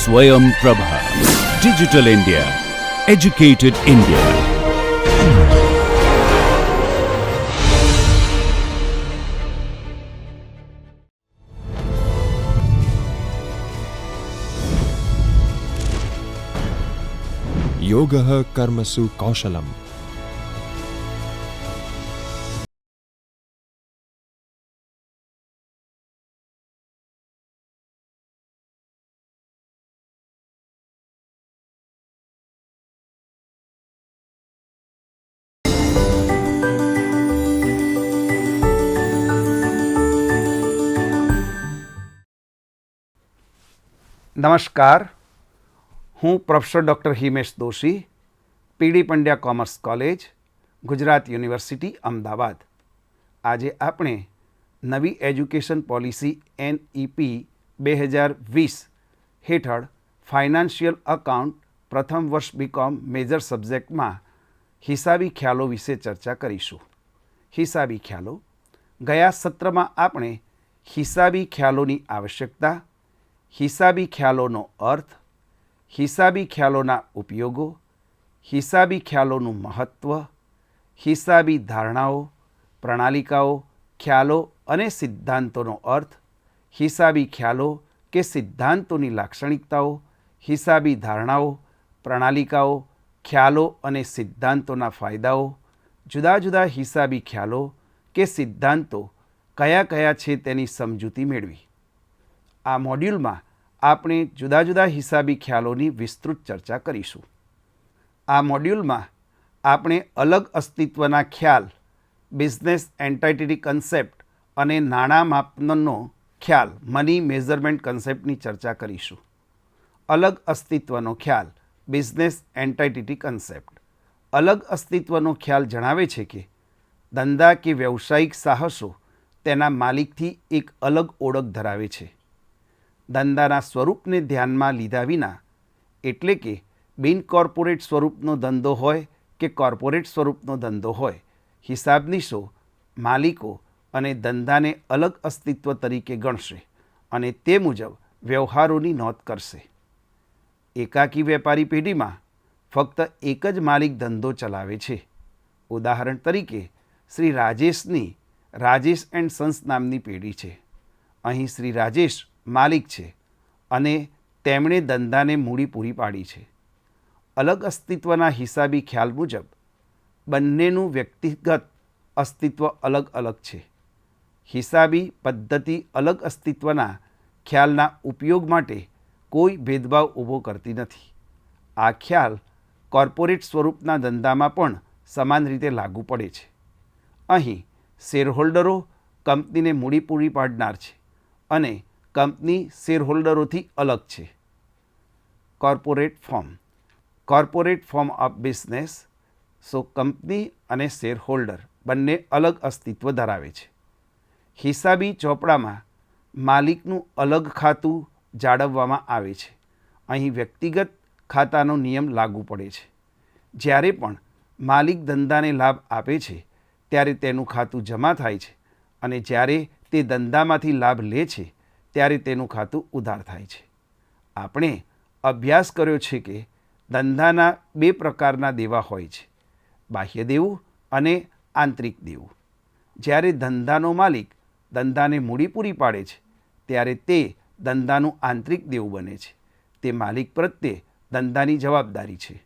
Swayam Prabha. Digital India. Educated India. योगः कर्मसु कौशलम्. નમસ્કાર, હું professor doctor Himesh Doshi, PD Pandya commerce college, Gujarat university, Ahmedabad. આજે આપણે નવી એજ્યુકેશન પોલિસી NEP 2020 હેઠળ ફાઇનાન્શિયલ અકાઉન્ટ પ્રથમ વર્ષ બીકોમ મેજર સબ્જેક્ટમાં હિસાબી ખ્યાલો વિશે ચર્ચા કરીશું. હિસાબી ખ્યાલો. ગયા સત્રમાં આપણે હિસાબી ખ્યાલોની આવશ્યકતા, હિસાબી ખ્યાલોનો અર્થ, હિસાબી ખ્યાલોના ઉપયોગો, હિસાબી ખ્યાલોનું મહત્ત્વ, હિસાબી ધારણાઓ, પ્રણાલિકાઓ, ખ્યાલો અને સિદ્ધાંતોનો અર્થ, હિસાબી ખ્યાલો કે સિદ્ધાંતોની લાક્ષણિકતાઓ, હિસાબી ધારણાઓ, પ્રણાલિકાઓ, ખ્યાલો અને સિદ્ધાંતોના ફાયદાઓ, જુદા જુદા હિસાબી ખ્યાલો કે સિદ્ધાંતો કયા કયા છે તેની સમજૂતી મેળવી. આ મોડ્યુલમાં આપણે જુદા જુદા હિસાબી ખ્યાલોની વિસ્તૃત ચર્ચા કરીશું. આ મોડ્યુલમાં આપણે અલગ અસ્તિત્વના ખ્યાલ, બિઝનેસ એન્ટાઇટી કન્સેપ્ટ અને નાણાં માપનનો ખ્યાલ, મની મેઝરમેન્ટ કન્સેપ્ટની ચર્ચા કરીશું. અલગ અસ્તિત્વનો ખ્યાલ, બિઝનેસ એન્ટાઇટી કન્સેપ્ટ. અલગ અસ્તિત્વનો ખ્યાલ જણાવે છે કે ધંધા કે વ્યવસાયિક સાહસો તેના માલિકથી એક અલગ ઓળખ ધરાવે છે. ધંધાના સ્વરૂપને ધ્યાનમાં લીધા વિના, એટલે કે બિન કોર્પોરેટ સ્વરૂપનો ધંધો હોય કે કોર્પોરેટ સ્વરૂપનો ધંધો હોય, હિસાબનીશો માલિકો અને ધંધાને અલગ અસ્તિત્વ તરીકે ગણશે અને તે મુજબ વ્યવહારોની નોંધ કરશે. એકાકી વેપારી પેઢીમાં ફક્ત એક જ માલિક ધંધો ચલાવે છે. ઉદાહરણ તરીકે શ્રી રાજેશની રાજેશ એન્ડ સન્સ નામની પેઢી છે. અહીં શ્રી રાજેશ માલિક છે અને તેમણે ધંધાને મૂડી પૂરી પાડી છે. અલગ અસ્તિત્વના હિસાબી ખ્યાલ મુજબ બંનેનું વ્યક્તિગત અસ્તિત્વ અલગ અલગ છે. હિસાબી પદ્ધતિ અલગ અસ્તિત્વના ખ્યાલના ઉપયોગ માટે કોઈ ભેદભાવ ઊભો કરતી નથી. આ ખ્યાલ કોર્પોરેટ સ્વરૂપના ધંધામાં પણ સમાન રીતે લાગુ પડે છે. અહીં શેરહોલ્ડરો કંપનીને મૂડી પૂરી પાડનાર છે અને કંપની શેરહોલ્ડરોથી અલગ છે. Corporate form. Corporate form of business. So company અને શેરહોલ્ડર બંને અલગ અસ્તિત્વ ધરાવે છે. હિસાબી ચોપડામાં માલિકનું અલગ ખાતું જાળવવામાં આવે છે. અહીં વ્યક્તિગત ખાતાનો નિયમ લાગુ પડે છે. જ્યારે પણ માલિક ધંધાને લાભ આપે છે ત્યારે તેનું ખાતું જમા થાય છે અને જ્યારે તે ધંધામાંથી લાભ લે છે ત્યારે તેનું ખાતું ઉધાર થાય છે. આપણે અભ્યાસ કર્યો છે કે ધંધાના બે પ્રકારના દેવા હોય છે, બાહ્ય દેવું અને આંતરિક દેવું. જ્યારે ધંધાનો માલિક ધંધાને મૂડી પૂરી પાડે છે ત્યારે તે ધંધાનું આંતરિક દેવું બને છે. તે માલિક પ્રત્યે ધંધાની જવાબદારી છે.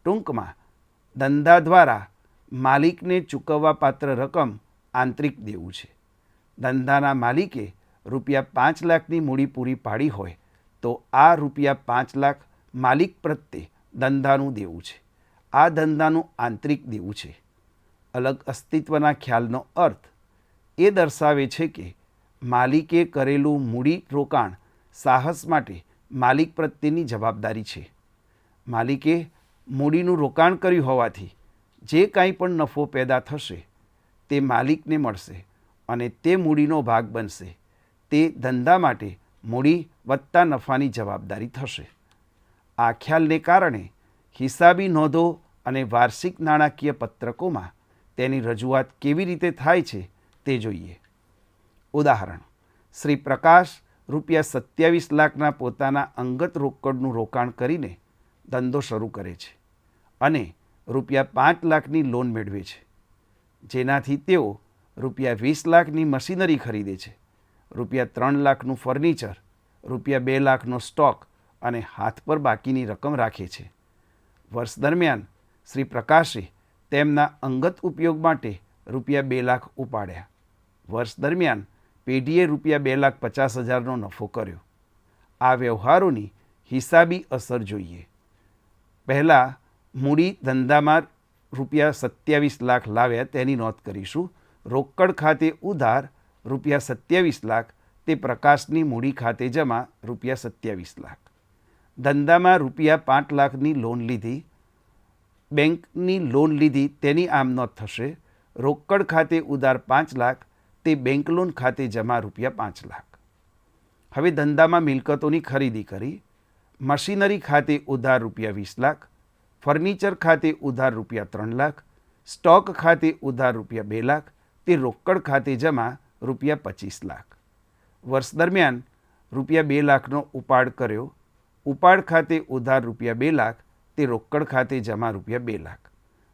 ટૂંકમાં ધંધા દ્વારા માલિકને ચૂકવવા પાત્ર રકમ આંતરિક દેવું છે. ધંધાના માલિકે ₹5 લાખની મૂડી પૂરી પાડી હોય તો આ ₹5 લાખ માલિક પ્રત્યે ધંધાનું દેવું છે. આ ધંધાનું આંતરિક દેવું છે. અલગ અસ્તિત્વના ખ્યાલનો અર્થ એ દર્શાવે છે કે માલિકે કરેલું મૂડી રોકાણ સાહસ માટે માલિક પ્રત્યેની જવાબદારી છે. માલિકે મૂડીનું રોકાણ કર્યું હોવાથી જે કાંઈ પણ નફો પેદા થશે તે માલિકને મળશે અને તે મૂડીનો ભાગ બનશે. તે ધંધા માટે મૂડી વત્તા નફાની જવાબદારી થશે. આ ખ્યાલને કારણે હિસાબી નોંધો અને વાર્ષિક નાણાકીય પત્રકોમાં તેની રજૂઆત કેવી રીતે થાય છે તે જોઈએ. ઉદાહરણ: શ્રી પ્રકાશ ₹27 લાખના પોતાના અંગત રોકડનું રોકાણ કરીને ધંધો શરૂ કરે છે અને ₹5 લાખની લોન મેળવે છે, જેનાથી તેઓ ₹20 લાખની મશીનરી ખરીદે છે, ₹3 લાખનું ફર્નિચર, ₹2 લાખનો સ્ટોક અને હાથ પર બાકીની રકમ રાખે છે. વર્ષ દરમિયાન શ્રી પ્રકાશે તેમના અંગત ઉપયોગ માટે ₹2 લાખ ઉપાડ્યા. વર્ષ દરમિયાન પેઢીએ ₹2,50,000નો નફો કર્યો. આ વ્યવહારોની હિસાબી અસર જોઈએ. પહેલાં મૂડી ધંધામાં ₹27 લાખ લાવ્યા તેની નોંધ કરીશું. રોકડ ખાતે ઉધાર ₹27 લાખ, તે પ્રકાશની મૂડી ખાતે જમા ₹27 લાખ. ધંધામાં ₹5 લાખની લોન લીધી, બેંકની લોન લીધી તેની આમ નોંધ થશે. રોકડ ખાતે ઉધાર 5 લાખ, તે બેંક લોન ખાતે જમા ₹5 લાખ. હવે ધંધામાં મિલકતોની ખરીદી કરી. મશીનરી ખાતે ઉધાર ₹20 લાખ, ફર્નિચર ખાતે ઉધાર ₹3 લાખ, સ્ટોક ખાતે ઉધાર ₹2 લાખ, તે રોકડ ખાતે જમા ₹25 લાખ. વર્ષ દરમિયાન ₹2 લાખનો ઉપાડ કર્યો. ઉપાડ ખાતે ઉધાર ₹2 લાખ, તે રોકડ ખાતે જમા ₹2 લાખ.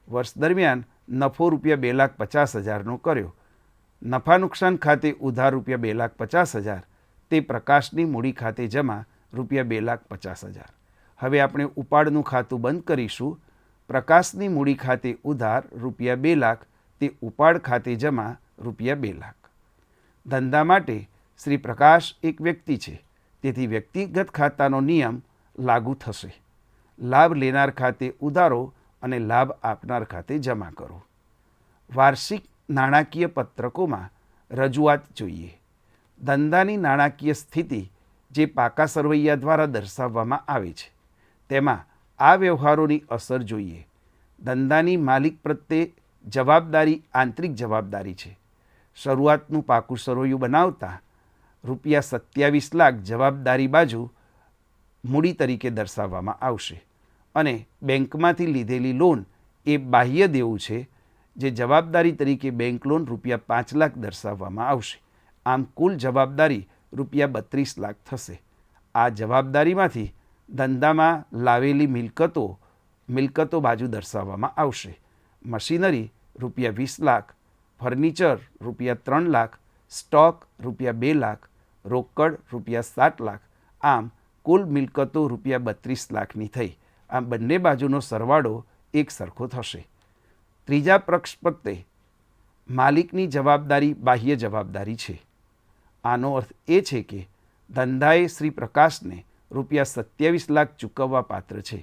વર્ષ દરમિયાન નફો ₹2,50,000નો કર્યો. નફા નુકસાન ખાતે ઉધાર ₹2,50,000, તે પ્રકાશની મૂડી ખાતે જમા ₹2,50,000. હવે આપણે ઉપાડનું ખાતું બંધ કરીશું. પ્રકાશની મૂડી ખાતે ઉધાર ₹2 લાખ, તે ઉપાડ ખાતે જમા ₹2 લાખ. ધંધા માટે શ્રી પ્રકાશ એક વ્યક્તિ છે, તેથી વ્યક્તિગત ખાતાનો નિયમ લાગુ થશે. લાભ લેનાર ખાતે ઉધારો અને લાભ આપનાર ખાતે જમા કરો. વાર્ષિક નાણાકીય પત્રકોમાં રજૂઆત જોઈએ. ધંધાની નાણાકીય સ્થિતિ જે પાકા સરવૈયા દ્વારા દર્શાવવામાં આવે છે, તેમાં આ વ્યવહારોની અસર જોઈએ. ધંધાની માલિક પ્રત્યે જવાબદારી આંતરિક જવાબદારી છે. શરૂઆતનું પાકું સરવૈયું બનાવતા ₹27 લાખ જવાબદારી બાજુ મૂડી તરીકે દર્શાવવામાં આવશે અને બેંકમાંથી લીધેલી લોન એ બાહ્ય દેવું છે, જે જવાબદારી તરીકે બેંક લોન ₹5 લાખ દર્શાવવામાં આવશે. આમ કુલ જવાબદારી ₹32 લાખ થશે. આ જવાબદારીમાંથી ધંધામાં લાવેલી મિલકતો બાજુ દર્શાવવામાં આવશે. Machinery ₹20 lakh, furniture ₹3 lakh, stock ₹2 lakh, રોકડ ₹7 લાખ. આમ કુલ મિલકતો ₹32 લાખની થઈ. આમ બંને બાજુનો સરવાળો એક સરખો થશે. ત્રીજા પક્ષ પ્રત્યે માલિકની જવાબદારી બાહ્ય જવાબદારી છે. આનો અર્થ એ છે કે ધંધાએ શ્રી પ્રકાશને ₹27 લાખ ચૂકવવા પાત્ર છે.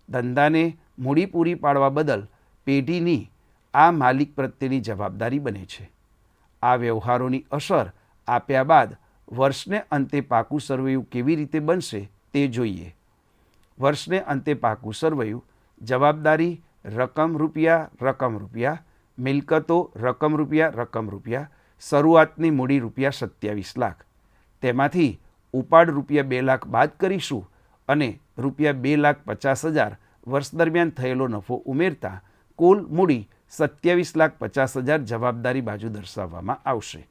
ધંધાને મૂડી પૂરી પાડવા બદલ પેઢીની આ માલિક પ્રત્યેની જવાબદારી બને છે. આ વ્યવહારોની અસર આપ્યા બાદ વર્ષને અંતે પાકું સરવૈયું કેવી રીતે બનશે તે જોઈએ. વર્ષને અંતે પાકું સરવૈયું જવાબદારી રકમ રૂપિયા, મિલકતો રકમ રૂપિયા, શરૂઆતની મૂડી ₹27 લાખ. તેમાંથી ઉપાડ ₹2 લાખ બાદ કરીશું અને ₹2,50,000 વર્ષ દરમિયાન થયેલો નફો ઉમેરતા કુલ મૂડી ₹27,50,000 જવાબદારી બાજુ દર્શાવવામાં આવશે.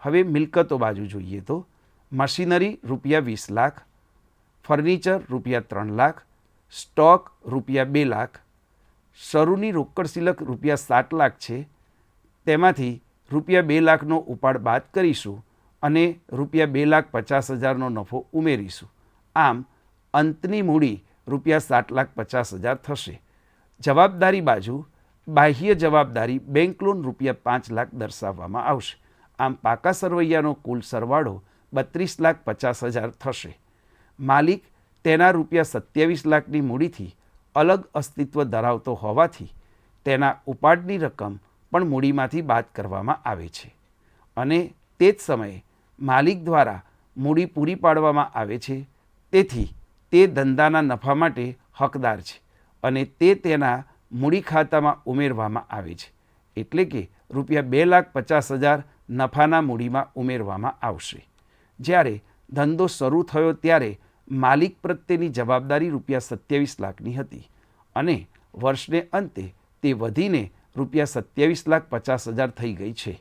હવે મિલકતો બાજુ જોઈએ તો machinery ₹20 lakh, furniture ₹3 lakh, stock ₹2 lakh, શરૂની રોકડ સિલક ₹7 લાખ છે. તેમાંથી ₹2 લાખનો ઉપાડ બાદ કરીશું અને ₹2,50,000નો નફો ઉમેરીશું. આમ અંતની મૂડી ₹7,50,000 થશે. જવાબદારી બાજુ બાહ્ય જવાબદારી બેંક લોન ₹5 લાખ દર્શાવવામાં આવશે. આમ પાકા સરવૈયાનો કુલ સરવાળો ₹32,50,000 થશે. માલિક તેના ₹27 લાખની મૂડીથી અલગ અસ્તિત્વ ધરાવતો હોવાથી તેના ઉપાડની રકમ પણ મૂડીમાંથી બાદ કરવામાં આવે છે અને તે જ સમયે માલિક દ્વારા મૂડી પૂરી પાડવામાં આવે છે. તેથી તે ધંધાના નફા માટે હકદાર છે અને તે તેના મૂડી ખાતામાં ઉમેરવામાં આવે છે. એટલે કે ₹2,50,000 નફાના મૂડીમાં ઉમેરવામાં આવશે. જ્યારે ધંધો શરૂ થયો ત્યારે માલિક પ્રત્યેની જવાબદારી ₹27 લાખની હતી અને વર્ષને અંતે તે વધીને ₹27,50,000 થઈ ગઈ છે.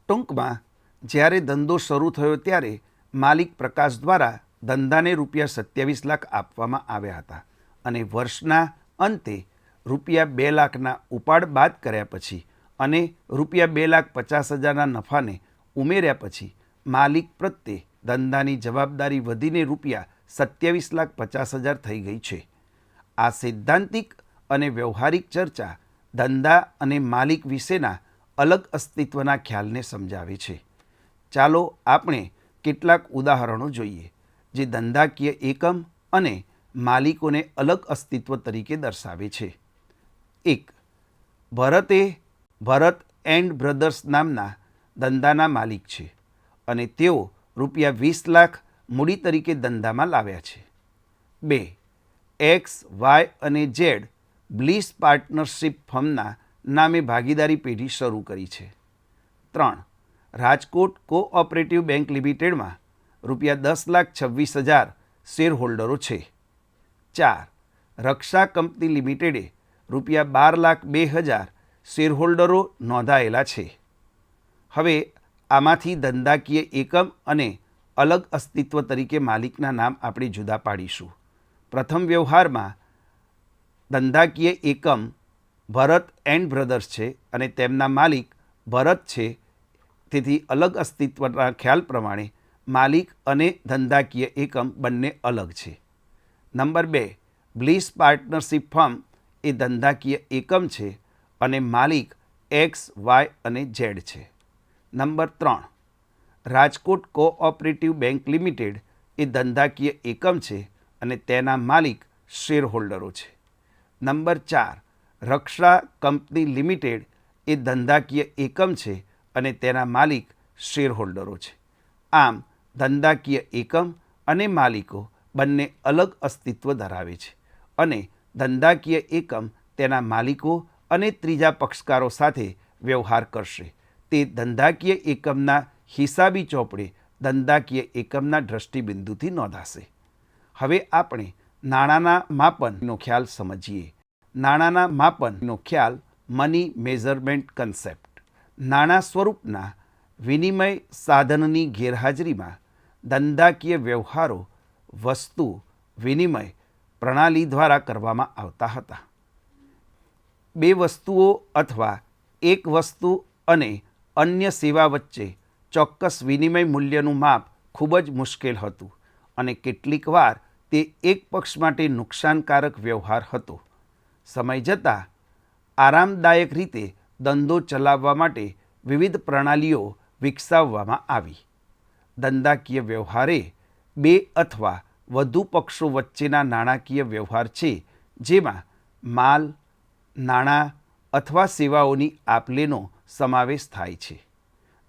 ટૂંકમાં જ્યારે ધંધો શરૂ થયો ત્યારે માલિક પ્રકાશ દ્વારા ધંધાને ₹27 લાખ આપવામાં આવ્યા હતા અને વર્ષના અંતે ₹2 લાખના ઉપાડ બાદ કર્યા પછી અને ₹2,50,000ના નફાને ઉમેર્યા પછી માલિક પ્રત્યે ધંધાની જવાબદારી વધીને ₹27,50,000 થઈ ગઈ છે. આ સૈદ્ધાંતિક અને વ્યવહારિક ચર્ચા ધંધા અને માલિક વિશેના અલગ અસ્તિત્વના ખ્યાલને સમજાવે છે. ચાલો આપણે કેટલાક ઉદાહરણો જોઈએ જે ધંધાકીય એકમ અને માલિકોને અલગ અસ્તિત્વ તરીકે દર્શાવે છે. 1. ભરતે ભરત એન્ડ બ્રધર્સ નામના ધંધાના માલિક છે અને તેઓ ₹20 લાખ મૂડી તરીકે ધંધામાં લાવ્યા છે. 2. એક્સ, વાય અને ઝેડ બ્લિસ પાર્ટનરશિપ ફર્મના નામે ભાગીદારી પેઢી શરૂ કરી છે. 3. રાજકોટ કોઓપરેટિવ બેંક લિમિટેડમાં ₹10,26,000 શેર હોલ્ડરો છે. 4. રક્ષા કંપની લિમિટેડે ₹12,02,000 શેર હોલ્ડરો નોંધાયેલા છે. હવે આમાંથી ધંધાકીય એકમ અને અલગ અસ્તિત્વ તરીકે માલિકના નામ આપણે જુદા પાડીશું. પ્રથમ વ્યવહારમાં ધંધાકીય એકમ ભરત એન્ડ બ્રધર્સ છે અને તેમના માલિક ભરત છે. તેથી અલગ અસ્તિત્વના ખ્યાલ પ્રમાણે માલિક અને ધંધાકીય એકમ બંને અલગ છે. નંબર 2. બ્લિસ પાર્ટનરશિપ ફર્મ એ ધંધાકીય એકમ છે અને માલિક એક્સ, વાય અને ઝેડ છે. Number 3. Rajkot cooperative bank limited એ ધંધાકીય એકમ છે અને તેના માલિક શેર હોલ્ડરો છે. નંબર 4. રક્ષા કંપની લિમિટેડ એ ધંધાકીય એકમ છે અને તેના માલિક શેર હોલ્ડરો છે. આમ ધંધાકીય એકમ અને માલિકો બંને અલગ અસ્તિત્વ ધરાવે છે અને ધંધાકીય એકમ તેના માલિકો અને ત્રીજા પક્ષકારો સાથે વ્યવહાર કરશે. તે ધંધાકીય એકમના હિસાબી ચોપડે ધંધાકીય એકમના દ્રષ્ટિબિંદુથી નોંધાશે. હવે આપણે નાણાંના માપનનો ખ્યાલ સમજીએ. નાણાંના માપનનો ખ્યાલ મની મેઝરમેન્ટ કન્સેપ્ટ. નાણાં સ્વરૂપના વિનિમય સાધનની ગેરહાજરીમાં ધંધાકીય વ્યવહારો વસ્તુ વિનિમય પ્રણાલી દ્વારા કરવામાં આવતા હતા. બે વસ્તુઓ અથવા એક વસ્તુ અને અન્ય સેવા વચ્ચે ચોક્કસ વિનિમય મૂલ્યનું માપ ખૂબ જ મુશ્કેલ હતું અને કેટલીક વાર તે એક પક્ષ માટે નુકસાનકારક વ્યવહાર હતો. સમય જતાં આરામદાયક રીતે ધંધો ચલાવવા માટે વિવિધ પ્રણાલીઓ વિકસાવવામાં આવી. ધંધાકીય વ્યવહારે બે અથવા વધુ પક્ષો વચ્ચેના નાણાકીય વ્યવહાર છે જેમાં માલ, નાણાં અથવા સેવાઓની આપ-લેનો સમાવેશ થાય છે.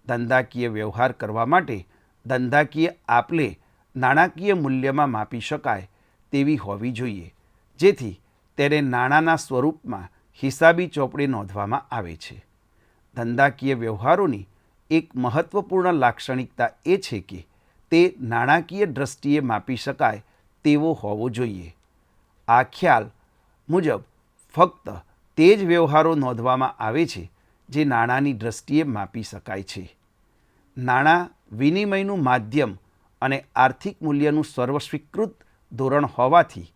ધંધાકીય વ્યવહાર કરવા માટે ધંધાકીય આપ-લે નાણાકીય મૂલ્યમાં માપી શકાય તેવી હોવી જોઈએ જેથી તેને નાણાંના સ્વરૂપમાં હિસાબી ચોપડે નોંધવામાં આવે છે. ધંધાકીય વ્યવહારોની એક મહત્વપૂર્ણ લાક્ષણિકતા એ છે કે તે નાણાકીય દ્રષ્ટિએ માપી શકાય તેવો હોવો જોઈએ. આ ખ્યાલ મુજબ ફક્ત તે જ વ્યવહારો નોંધવામાં આવે છે જે નાણાંની દ્રષ્ટિએ માપી શકાય છે. નાણાં વિનિમયનું માધ્યમ અને આર્થિક મૂલ્યનું સર્વસ્વીકૃત ધોરણ હોવાથી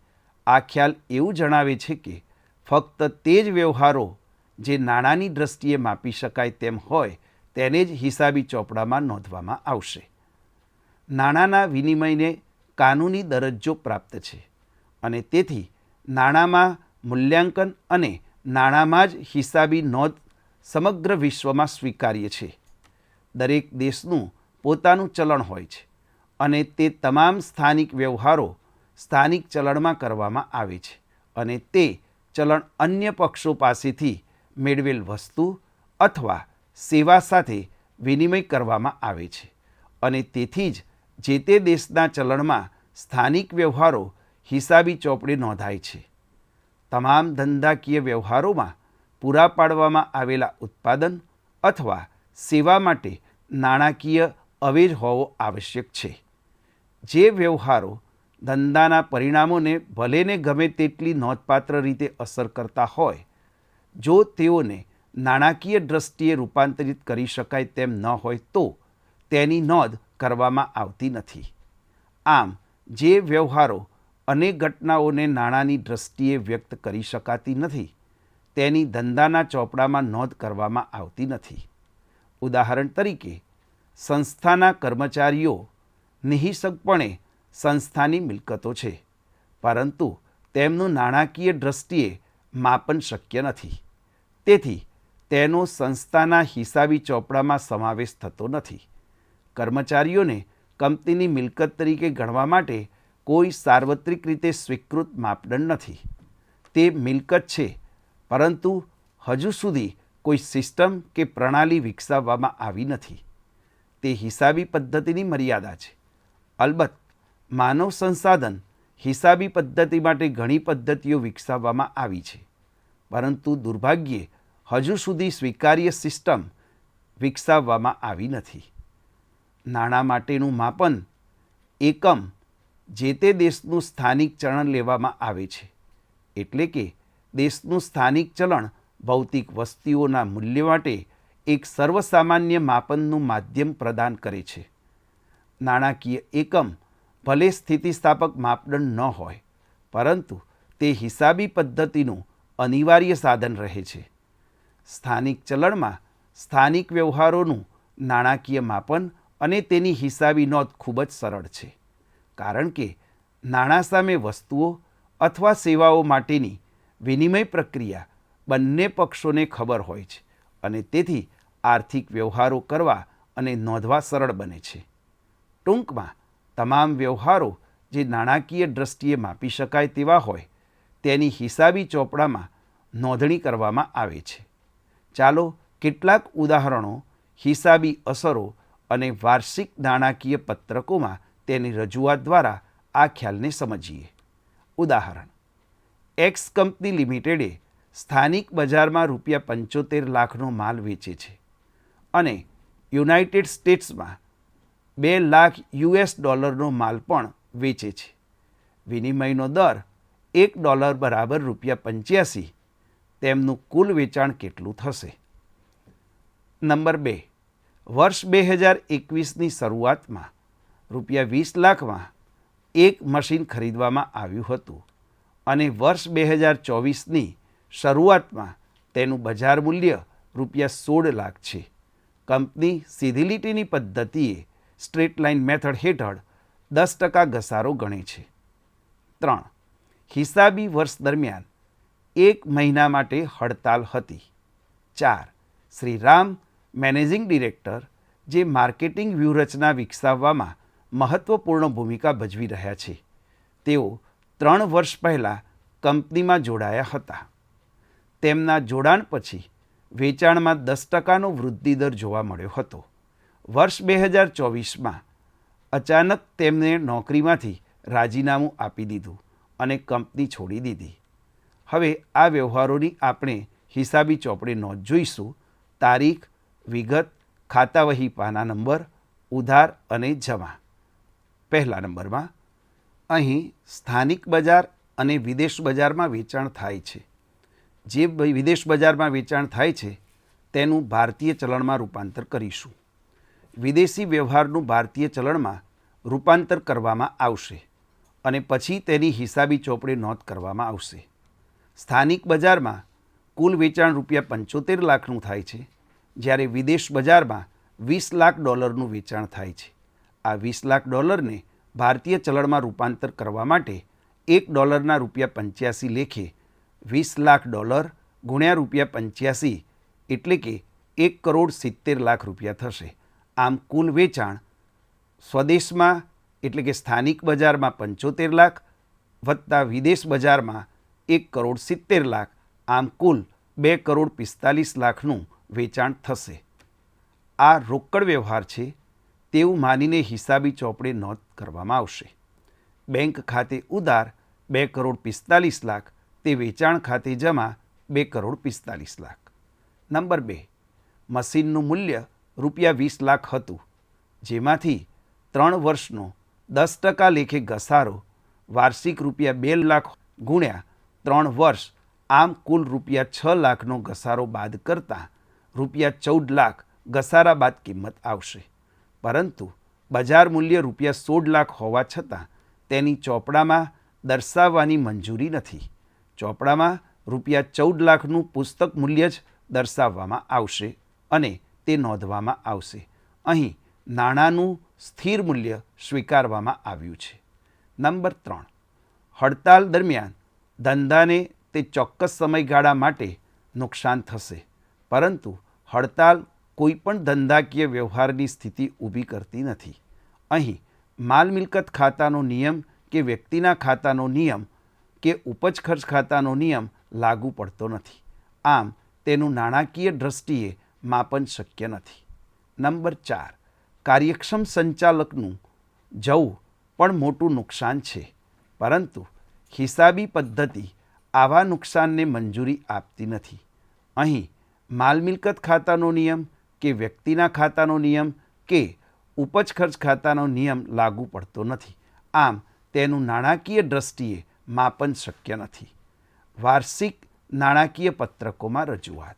આ ખ્યાલ એવું જણાવે છે કે ફક્ત તે જ વ્યવહારો જે નાણાંની દ્રષ્ટિએ માપી શકાય તેમ હોય તેને જ હિસાબી ચોપડામાં નોંધવામાં આવશે. નાણાંના વિનિમયને કાનૂની દરજ્જો પ્રાપ્ત છે અને તેથી નાણાંમાં મૂલ્યાંકન અને નાણાંમાં જ હિસાબી નોંધ સમગ્ર વિશ્વમાં સ્વીકાર્ય છે. દરેક દેશનું પોતાનું ચલણ હોય છે અને તે તમામ સ્થાનિક વ્યવહારો સ્થાનિક ચલણમાં કરવામાં આવે છે અને તે ચલણ અન્ય પક્ષો પાસેથી મેળવેલ વસ્તુ અથવા સેવા સાથે વિનિમય કરવામાં આવે છે અને તેથી જ જે તે દેશના ચલણમાં સ્થાનિક વ્યવહારો હિસાબી ચોપડે નોંધાય છે. તમામ ધંધાકીય વ્યવહારોમાં પૂરા પાડવામાં આવેલા ઉત્પાદન અથવા સેવા માટે નાણાકીય અવેજ હોવો આવશ્યક છે. જે વ્યવહારો ધંધાના પરિણામોને ભલેને ગમે તેટલી નોંધપાત્ર રીતે અસર કરતા હોય, જો તેઓને નાણાકીય દ્રષ્ટિએ રૂપાંતરિત કરી શકાય તેમ ન હોય તો તેની નોંધ કરવામાં આવતી નથી. આમ જે વ્યવહારો અને ઘટનાઓને નાણાંની દ્રષ્ટિએ વ્યક્ત કરી શકાતી નથી તેની ધંધાના ચોપડામાં નોંધ કરવામાં આવતી નથી. ઉદાહરણ તરીકે, સંસ્થાના કર્મચારીઓ નિઃશંકપણે સંસ્થાની મિલકતો છે, પરંતુ તેમનું નાણાકીય દ્રષ્ટિએ માપન શક્ય નથી. તેથી તેનો સંસ્થાના હિસાબી ચોપડામાં સમાવેશ થતો નથી. કર્મચારીઓને કંપનીની મિલકત તરીકે ગણવા માટે કોઈ સાર્વત્રિક રીતે સ્વીકૃત માપદંડ નથી. તે મિલકત છે, પરંતુ હજુ સુધી કોઈ સિસ્ટમ કે પ્રણાલી વિકસાવવામાં આવી નથી. તે હિસાબી પદ્ધતિની મર્યાદા છે. અલબત્ત માનવ સંસાધન હિસાબી પદ્ધતિ માટે ઘણી પદ્ધતિઓ વિકસાવવામાં આવી છે, પરંતુ દુર્ભાગ્યે હજુ સુધી સ્વીકાર્ય સિસ્ટમ વિકસાવવામાં આવી નથી. નાણાં માટેનું માપન એકમ જે તે દેશનું સ્થાનિક ચલણ લેવામાં આવે છે, એટલે કે દેશનું સ્થાનિક ચલણ ભૌતિક વસ્તુઓના મૂલ્ય માટે એક સર્વસામાન્ય માપનનું માધ્યમ પ્રદાન કરે છે. નાણાકીય એકમ ભલે સ્થિતિસ્થાપક માપદંડ ન હોય, પરંતુ તે હિસાબી પદ્ધતિનું અનિવાર્ય સાધન રહે છે. સ્થાનિક ચલણમાં સ્થાનિક વ્યવહારોનું નાણાકીય માપન અને તેની હિસાબી નોંધ ખૂબ જ સરળ છે, કારણ કે નાણાં સામે વસ્તુઓ અથવા સેવાઓ માટેની વિનિમય પ્રક્રિયા બંને પક્ષોને ખબર હોય છે અને તેથી આર્થિક વ્યવહારો કરવા અને નોંધવા સરળ બને છે. ટૂંકમાં, તમામ વ્યવહારો જે નાણાકીય દ્રષ્ટિએ માપી શકાય તેવા હોય તેની હિસાબી ચોપડામાં નોંધણી કરવામાં આવે છે. ચાલો કેટલાક ઉદાહરણો હિસાબી અસરો અને વાર્ષિક નાણાકીય પત્રકોમાં તેની રજૂઆત દ્વારા આ ખ્યાલને સમજીએ. ઉદાહરણ: એક્સ કંપની લિમિટેડે સ્થાનિક બજારમાં ₹75 લાખનો માલ વેચે છે અને યુનાઇટેડ સ્ટેટ્સમાં $2 લાખ માલ પણ વેચે છે. વિનિમયનો દર $1 બરાબર ₹85. તેમનું કુલ વેચાણ કેટલું થશે? નંબર 2. વર્ષ 2021ની શરૂઆતમાં ₹20 લાખમાં એક મશીન ખરીદવામાં આવ્યું હતું અને વર્ષ 2024ની શરૂઆતમાં તેનું બજાર મૂલ્ય ₹16 લાખ છે. કંપની સીધી લીટીની પદ્ધતિએ સ્ટ્રેટ લાઇન મેથડ હેઠળ 10% ઘસારો ગણે છે. 3. હિસાબી વર્ષ દરમિયાન 1 મહિના માટે હડતાલ હતી. 4. શ્રી રામ, મેનેજિંગ ડિરેક્ટર, જે માર્કેટિંગ વ્યૂહરચના વિકસાવવામાં મહત્વપૂર્ણ ભૂમિકા ભજવી રહ્યા છે, તેઓ 3 વર્ષ પહેલાં કંપનીમાં જોડાયા હતા. તેમના જોડાણ પછી વેચાણમાં 10%નો વૃદ્ધિદર જોવા મળ્યો હતો. વર્ષ 2024માં અચાનક તેમને નોકરીમાંથી રાજીનામું આપી દીધું અને કંપની છોડી દીધી. હવે આ વ્યવહારોની આપણે હિસાબી ચોપડે નોંધ જોઈશું: તારીખ, વિગત, ખાતાવહી પાના નંબર, ઉધાર અને જમા. પહેલા નંબરમાં અહીં સ્થાનિક બજાર અને વિદેશ બજારમાં વેચાણ થાય છે. જે વિદેશ બજારમાં વેચાણ થાય છે તેનું ભારતીય ચલણમાં રૂપાંતર કરીશું. વિદેશી વ્યવહારનું ભારતીય ચલણમાં રૂપાંતર કરવામાં આવશે અને પછી તેની હિસાબી ચોપડે નોંધ કરવામાં આવશે. સ્થાનિક બજારમાં કુલ વેચાણ ₹75 લાખનું થાય છે, જ્યારે વિદેશ બજારમાં $20 લાખનું વેચાણ થાય છે. આ $20 લાખને ભારતીય ચલણમાં રૂપાંતર કરવા માટે $1ના ₹85 લેખે $20 લાખ ગુણ્યા ₹85 એટલે કે ₹1,70,00,000 થશે. આમ કુલ વેચાણ સ્વદેશમાં એટલે કે સ્થાનિક બજારમાં 75 લાખ વત્તા વિદેશ બજારમાં 1,70,00,000, આમ કુલ 2,45,00,000નું વેચાણ થશે. આ રોકડ વ્યવહાર છે તેવું માનીને હિસાબી ચોપડે નોંધ કરવામાં આવશે. બેંક ખાતે ઉધાર 2,45,00,000, તે વેચાણ ખાતે જમા 2,45,00,000. નંબર 2. મશીનનું મૂલ્ય ₹20 લાખ હતું, જેમાંથી 3 વર્ષનો 10% લેખે ઘસારો વાર્ષિક ₹2 લાખ ગુણ્યા 3 વર્ષ, આમ કુલ ₹6 લાખનો ઘસારો બાદ કરતાં ₹14 લાખ ઘસારા બાદ કિંમત આવશે. પરંતુ બજાર મૂલ્ય ₹16 લાખ હોવા છતાં તેની ચોપડામાં દર્શાવવાની મંજૂરી નથી. ચોપડામાં ₹14 લાખનું પુસ્તક મૂલ્ય જ દર્શાવવામાં આવશે અને તે નોંધવામાં આવશે. અહીં નાણાંનું સ્થિર મૂલ્ય સ્વીકારવામાં આવ્યું છે. નંબર 3, હડતાલ દરમિયાન ધંધાને તે ચોક્કસ સમયગાળા માટે નુકસાન થશે, પરંતુ હડતાલ કોઈ પણ ધંધાકીય વ્યવહારની સ્થિતિ ઊભી કરતી નથી. અહીં માલ મિલકત ખાતાનો નિયમ કે વ્યક્તિના ખાતાનો નિયમ કે ઉપજ ખર્ચ ખાતાનો નિયમ લાગુ પડતો નથી. આમ તેનું નાણાકીય દ્રષ્ટિએ માપન શક્ય નથી. નંબર 4, કાર્યક્ષમ સંચાલકનું જવું પણ મોટું નુકસાન છે, પરંતુ હિસાબી પદ્ધતિ આવા નુકસાનને મંજૂરી આપતી નથી. અહીં માલ મિલકત ખાતાનો નિયમ કે વ્યક્તિના ખાતાનો નિયમ કે ઉપજ ખર્ચ ખાતાનો નિયમ લાગુ પડતો નથી. આમ તેનું નાણાકીય દ્રષ્ટિએ માપન શક્ય નથી. વાર્ષિક નાણાકીય પત્રકોમાં રજૂઆત.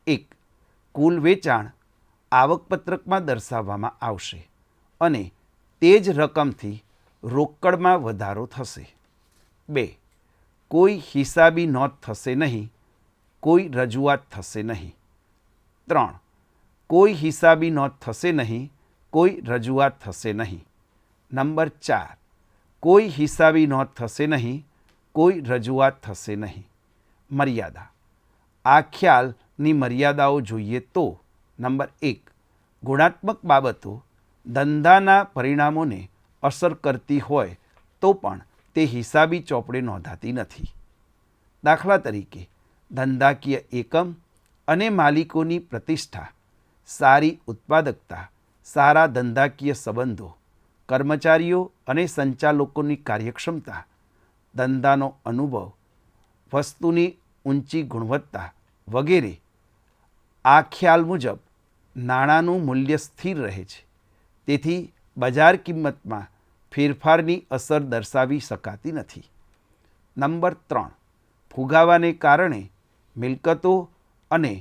1. કુલ વેચાણ આવકપત્રકમાં દર્શાવવામાં આવશે અને તે જ રકમથી રોકડમાં વધારો થશે. 2. કોઈ હિસાબી નોંધ થશે નહીં, કોઈ રજૂઆત થશે નહીં. 3. કોઈ હિસાબી નોંધ થશે નહીં, કોઈ રજૂઆત થશે નહીં. નંબર 4, કોઈ હિસાબી નોંધ થશે નહીં, કોઈ રજૂઆત થશે નહીં. મર્યાદા. આ ખ્યાલની મર્યાદાઓ જોઈએ તો નંબર 1, ગુણાત્મક બાબતો ધંધાના પરિણામોને અસર કરતી હોય તો પણ તે હિસાબી ચોપડે નોંધાતી નથી. દાખલા તરીકે ધંધાકીય એકમ અને માલિકોની પ્રતિષ્ઠા, સારી ઉત્પાદકતા, સારા ધંધાકીય સંબંધો, કર્મચારીઓ અને સંચાલકોની કાર્યક્ષમતા, ધંધાનો અનુભવ, વસ્તુની ઊંચી ગુણવત્તા વગેરે. આ ખ્યાલ મુજબ નાણાંનું મૂલ્ય સ્થિર રહે છે, તેથી બજાર કિંમતમાં ફેરફારની અસર દર્શાવી શકાતી નથી. નંબર 3, ફુગાવાને કારણે મિલકતો અને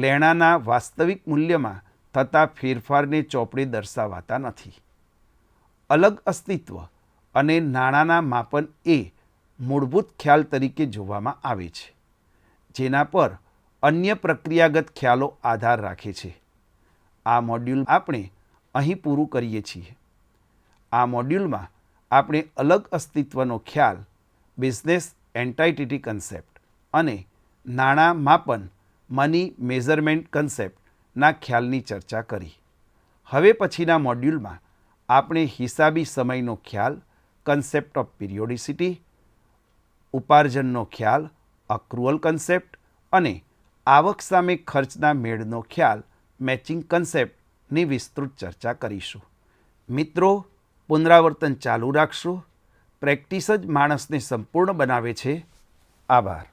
લેણાના વાસ્તવિક મૂલ્યમાં થતા ફેરફારને ચોપડે દર્શાવાતા નથી. અલગ અસ્તિત્વ અને નાણાંના માપન એ મૂળભૂત ખ્યાલ તરીકે જોવામાં આવે છે, જેના પર અન્ય પ્રક્રિયાગત ખ્યાલો આધાર રાખે છે. આ મોડ્યુલ આપણે અહીં પૂરું કરીએ છીએ. આ મોડ્યુલમાં આપણે અલગ અસ્તિત્વનો ખ્યાલ, બિઝનેસ એન્ટાઇટી કન્સેપ્ટ અને નાણાં માપન, મની મેઝરમેન્ટ કન્સેપ્ટના ખ્યાલની ચર્ચા કરી. હવે પછીના મોડ્યુલમાં આપણે હિસાબી સમયનો ખ્યાલ, કન્સેપ્ટ ઓફ પિરિયોડિસિટી, ઉપાર્જનનો ખ્યાલ, અક્રુઅલ કન્સેપ્ટ અને આવક સામે ખર્ચના મેળનો ખ્યાલ, મેચિંગ કન્સેપ્ટની વિસ્તૃત ચર્ચા કરીશું. મિત્રો, પુનરાવર્તન ચાલુ રાખશો. પ્રેક્ટિસ જ માણસને સંપૂર્ણ બનાવે છે. આભાર.